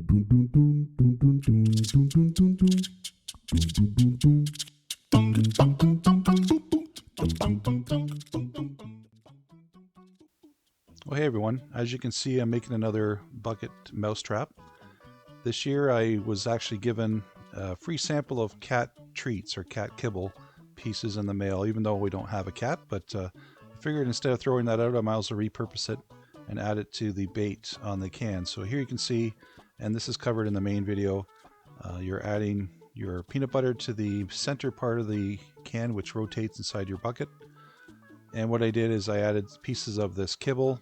Well, hey everyone, as you can see, I'm making another bucket mousetrap. This year I was actually given a free sample of cat treats or cat kibble pieces in the mail, even though we don't have a cat, but I figured instead of throwing that out, I might as well repurpose it and add it to the bait on the can. So here you can see, and this is covered in the main video, you're adding your peanut butter to the center part of the can, which rotates inside your bucket. And what I did is I added pieces of this kibble,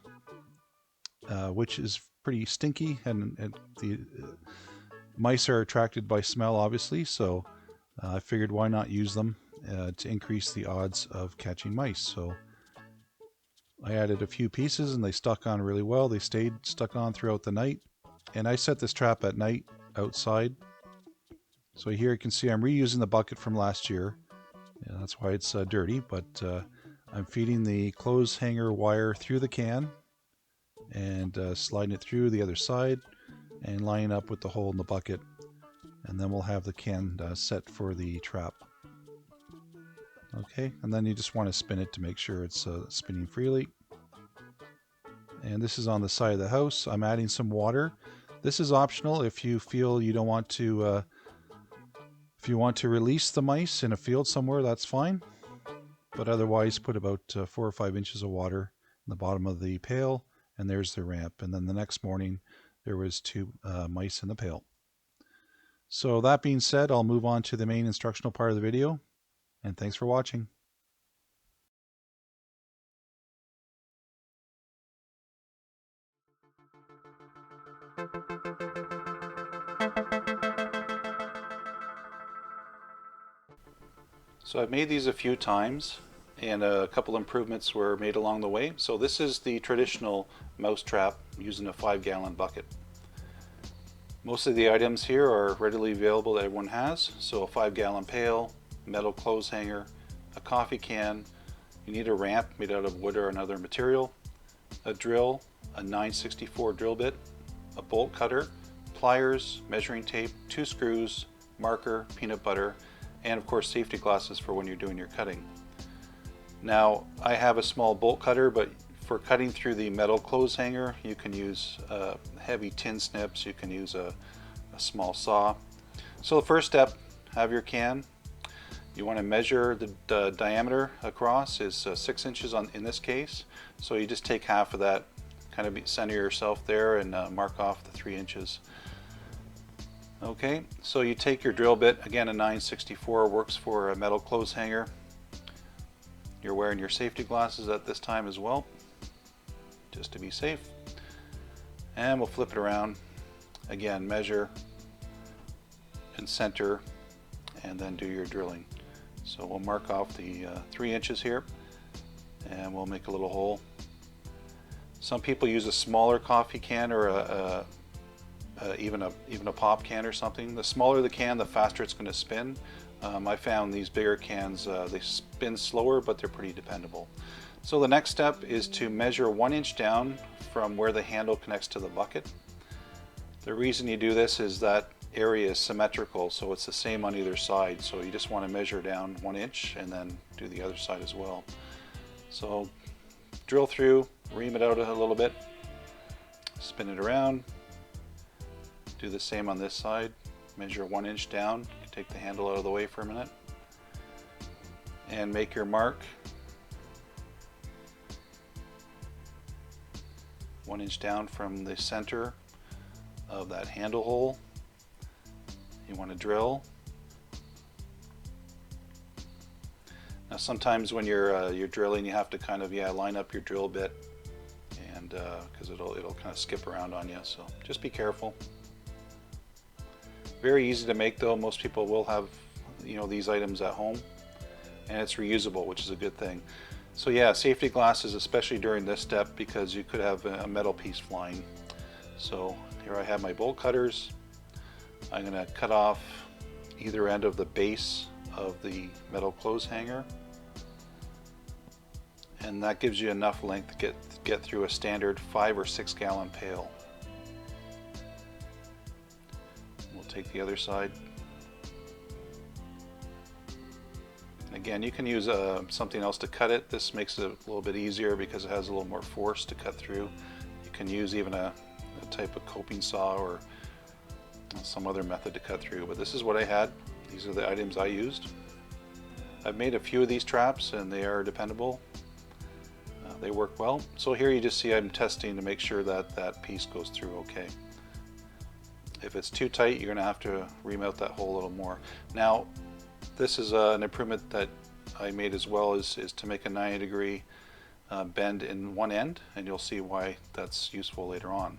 which is pretty stinky, and the mice are attracted by smell, obviously, so I figured why not use them to increase the odds of catching mice. So I added a few pieces and they stuck on really well. They stayed stuck on throughout the night, and I set this trap at night outside. So here you can see I'm reusing the bucket from last year. Yeah, that's why it's dirty, but I'm feeding the clothes hanger wire through the can and sliding it through the other side and lining up with the hole in the bucket, and then we'll have the can set for the trap. Okay, and then you just want to spin it to make sure it's spinning freely. And this is on the side of the house. I'm adding some water. This is optional if you feel you don't want to if you want to release the mice in a field somewhere, that's fine, but otherwise put about 4 or 5 inches of water in the bottom of the pail, and there's the ramp. And then the next morning there was 2 mice in the pail. So that being said, I'll move on to the main instructional part of the video, and thanks for watching. So I've made these a few times, and a couple improvements were made along the way. So this is the traditional mouse trap using a 5-gallon bucket. Most of the items here are readily available that everyone has. So a 5-gallon pail, metal clothes hanger, a coffee can. You need a ramp made out of wood or another material, a drill, a 9/64 drill bit, a bolt cutter, pliers, measuring tape, 2 screws, marker, peanut butter, and of course safety glasses for when you're doing your cutting. Now I have a small bolt cutter, but for cutting through the metal clothes hanger you can use heavy tin snips, you can use a small saw. So the first step, have your can. You want to measure the diameter across is 6 inches in this case, so you just take half of that, kind of center yourself there and mark off the 3 inches. Okay, so you take your drill bit, again a 9/64 works for a metal clothes hanger. You're wearing your safety glasses at this time as well, just to be safe. And we'll flip it around. Again, measure and center, and then do your drilling. So we'll mark off the 3 inches here, and we'll make a little hole. Some people use a smaller coffee can or even a pop can or something. The smaller the can, the faster it's going to spin. I found these bigger cans, they spin slower, but they're pretty dependable. So the next step is to measure 1 inch down from where the handle connects to the bucket. The reason you do this is that area is symmetrical, so it's the same on either side. So you just want to measure down 1 inch and then do the other side as well. So drill through, ream it out a little bit, spin it around, do the same on this side, measure 1 inch down, take the handle out of the way for a minute, and make your mark 1 inch down from the center of that handle hole. You want to drill. Now sometimes when you're drilling, you have to kind of line up your drill bit, and because it'll kind of skip around on you, so just be careful. Very easy to make though. Most people will have these items at home, and it's reusable, which is a good thing. So yeah, safety glasses, especially during this step, because you could have a metal piece flying. So here I have my bolt cutters. I'm going to cut off either end of the base of the metal clothes hanger, and that gives you enough length to get through a standard 5 or 6 gallon pail. take the other side. Again, you can use something else to cut it. This makes it a little bit easier because it has a little more force to cut through. You can use even a type of coping saw or some other method to cut through, but this is what I had. These are the items I used. I've made a few of these traps and they are dependable. They work well. So here you just see I'm testing to make sure that that piece goes through okay. If it's too tight, you're going to have to remount that hole a little more. Now, this is an improvement that I made as well, is to make a 90-degree bend in one end, and you'll see why that's useful later on.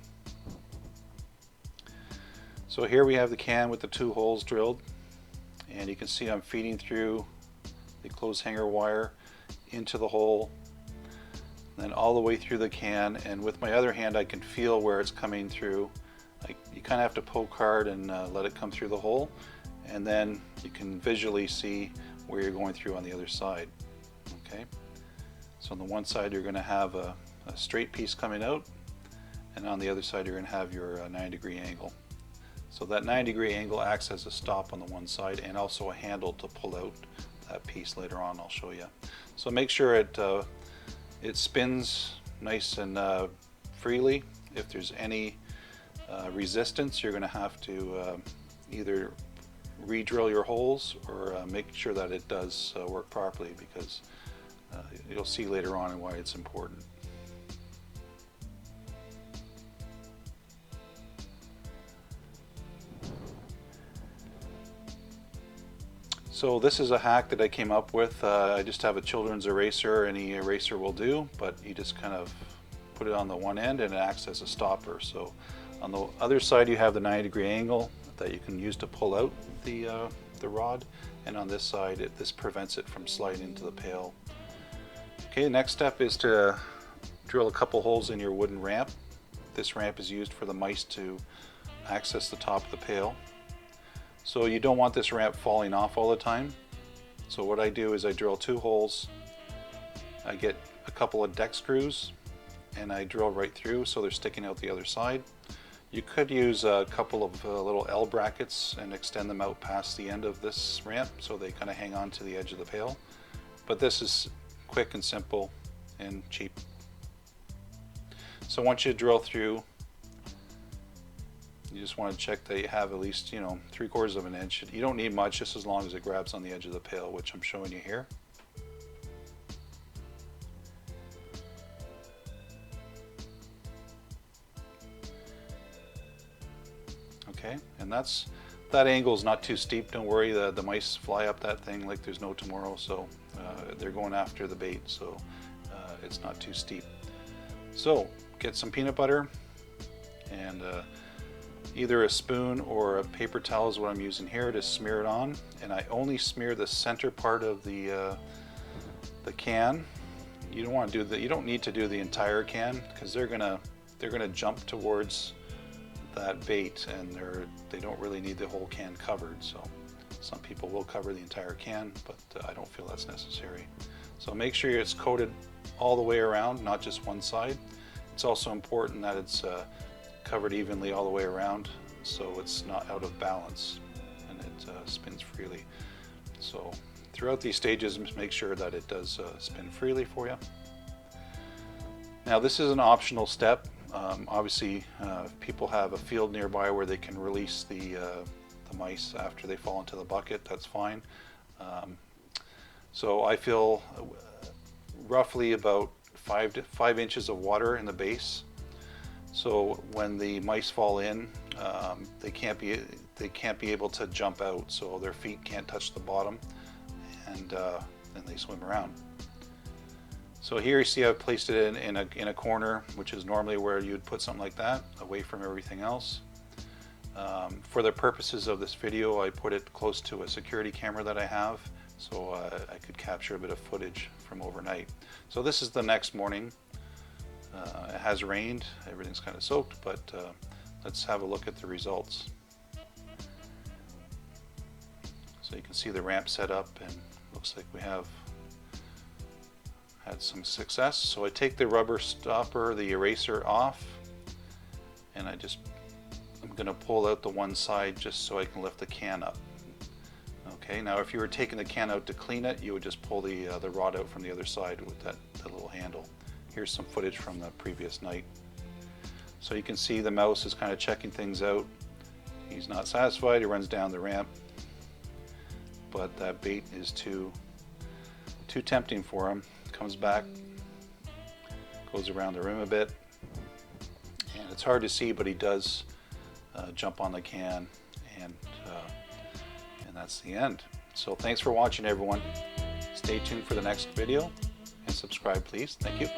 So here we have the can with the 2 holes drilled, and you can see I'm feeding through the clothes hanger wire into the hole, then all the way through the can, and with my other hand I can feel where it's coming through. You kind of have to poke hard and let it come through the hole, and then you can visually see where you're going through on the other side. Okay, so on the one side you're going to have a straight piece coming out, and on the other side you're going to have your 90-degree angle. So that 90-degree angle acts as a stop on the one side and also a handle to pull out that piece later on. I'll show you. So make sure it spins nice and freely. If there's any resistance, you're going to have to either re-drill your holes or make sure that it does work properly, because you'll see later on why it's important. So this is a hack that I came up with. I just have a children's eraser. Any eraser will do, but you just kind of put it on the one end and it acts as a stopper. So on the other side you have the 90-degree angle that you can use to pull out the rod, and on this side this prevents it from sliding into the pail. Okay, the next step is to drill a couple holes in your wooden ramp. This ramp is used for the mice to access the top of the pail. So you don't want this ramp falling off all the time. So what I do is I drill 2 holes, I get a couple of deck screws, and I drill right through so they're sticking out the other side. You could use a couple of little L brackets and extend them out past the end of this ramp so they kind of hang on to the edge of the pail. But this is quick and simple and cheap. So once you drill through, you just want to check that you have at least, 3/4 of an inch. You don't need much, just as long as it grabs on the edge of the pail, which I'm showing you here. Okay, and that angle is not too steep. Don't worry, the mice fly up that thing like there's no tomorrow, so they're going after the bait, so it's not too steep. So get some peanut butter, and either a spoon or a paper towel is what I'm using here to smear it on, and I only smear the center part of the can. You don't want to do you don't need to do the entire can, because they're gonna jump towards that bait, and they don't really need the whole can covered. So some people will cover the entire can, but I don't feel that's necessary. So make sure it's coated all the way around, not just one side. It's also important that it's covered evenly all the way around, so it's not out of balance and it spins freely. So throughout these stages, make sure that it does spin freely for you. Now this is an optional step. Obviously, if people have a field nearby where they can release the mice after they fall into the bucket, that's fine. So I fill roughly about 5 inches of water in the base. So when the mice fall in, they can't be able to jump out, so their feet can't touch the bottom, and then they swim around. So here you see I've placed it in a corner, which is normally where you'd put something like that, away from everything else. For the purposes of this video, I put it close to a security camera that I have, so I could capture a bit of footage from overnight. So this is the next morning. It has rained, everything's kind of soaked, but let's have a look at the results. So you can see the ramp set up, and looks like we have had some success. So I take the rubber stopper, the eraser off, and I just I'm going to pull out the one side just so I can lift the can up. Okay, now if you were taking the can out to clean it, you would just pull the rod out from the other side with that little handle. Here's some footage from the previous night. So you can see the mouse is kind of checking things out. He's not satisfied, he runs down the ramp, but that bait is too tempting for him. Comes back, goes around the rim a bit, and it's hard to see, but he does jump on the can, and that's the end. So thanks for watching, everyone. Stay tuned for the next video and subscribe, please. Thank you.